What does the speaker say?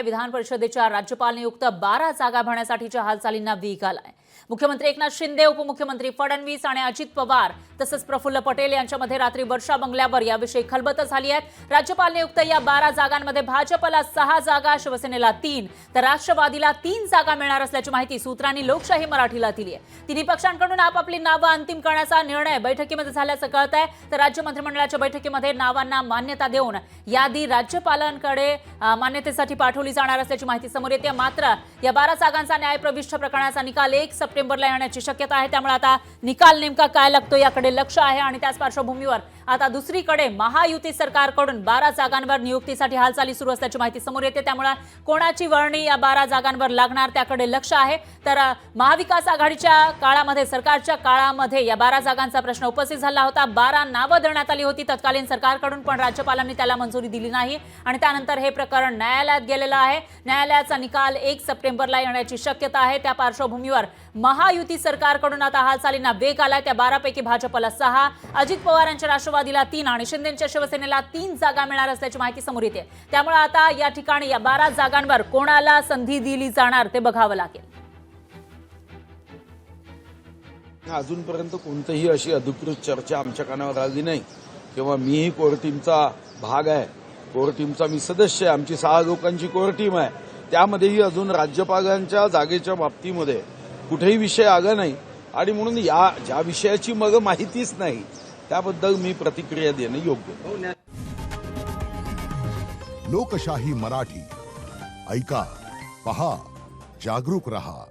विधान परिषदेच्या राज्यपाल नियुक्त 12 जागा भरण्यासाठीच्या हालचालींना वेग आलाय। मुख्यमंत्री एकनाथ शिंदे, उपमुख्यमंत्री फडणवीस आणि अजित पवार तसंच प्रफुल्ल पटेल यांच्यामध्ये रात्री वर्षा बंगल्यावर याविषयी खलबतं झाली आहे। राज्यपाल नियुक्त या 12 जागांमध्ये भाजपला 6 जागा, शिवसेनेला 3 तर राष्ट्रवादीला 3 जागा मिळणार असल्याची माहिती सूत्रांनी लोकशाही मराठीला दिली आहे। तिन्ही पक्षांकडून आपापली नावं अंतिम करण्याचा निर्णय बैठकीमध्ये झाल्याचं कळतंय। तर राज्य मंत्रिमंडळाच्या बैठकीमध्ये नावांना मान्यता देऊन यादी राज्यपालांकडे मान्यतेसाठी पाठवली जाणार असल्याची माहिती समोर येते। मात्र या 12 जागांचा न्यायप्रविष्ठ प्रकरणाचा निकाल 1 सप्टेंबरला येण्याची शक्यता आहे। त्यामुळे आता निकाल नेमका काय लागतो याकडे लक्ष आहे आणि त्याच पार्श्वभूमीवर आता दुसरीकडे महायुती सरकारकडून 12 जागांवर नियुक्तीसाठी हालचाली सुरू असल्याची माहिती समोर येते। त्यामुळे कोणाची वर्णी या 12 जागांवर लागणार त्याकडे लक्ष आहे। तर महाविकास आघाडीच्या काळामध्ये, सरकारच्या काळामध्ये या 12 जागांचा प्रश्न उपस्थित झाला होता। 12 नावं देण्यात आली होती तत्कालीन सरकारकडून, पण राज्यपालांनी त्याला मंजुरी दिली नाही आणि त्यानंतर हे प्रकरण न्यायालयात गेलेलं आहे। न्यायालयाचा निकाल 1 सप्टेंबरला येण्याची शक्यता आहे। त्या पार्श्वभूमीवर महायुती सरकारकडून आता हालचालींना वेग आलाय। त्या 12 पैकी भाजपला 6, अजित पवारांच्या राष्ट्रवादीला 3 आणि शिंदेंच्या शिवसेनेला 3 जागा मिळणार असल्याची माहिती समोर येते। त्यामुळे आता या ठिकाणी या 12 जागांवर कोणाला संधी दिली जाणार ते बघावं लागेल। अजूनपर्यंत कोणतीही अशी अधिकृत चर्चा आमच्या कानावर आली नाही किंवा मीही कोर टीमचा भाग आहे, कोर टीमचा मी सदस्य आहे, आमची 6 लोकांची कोर टीम आहे। त्यामध्येही अजून राज्यपालांच्या जागेच्या बाबतीमध्ये कुठेही विषय आला नाही आणि म्हणून या ज्या विषयाची मग माहितीच नाही त्याबद्दल मी प्रतिक्रिया देणं योग्य। लोकशाही मराठी ऐका, पहा, जागरूक रहा।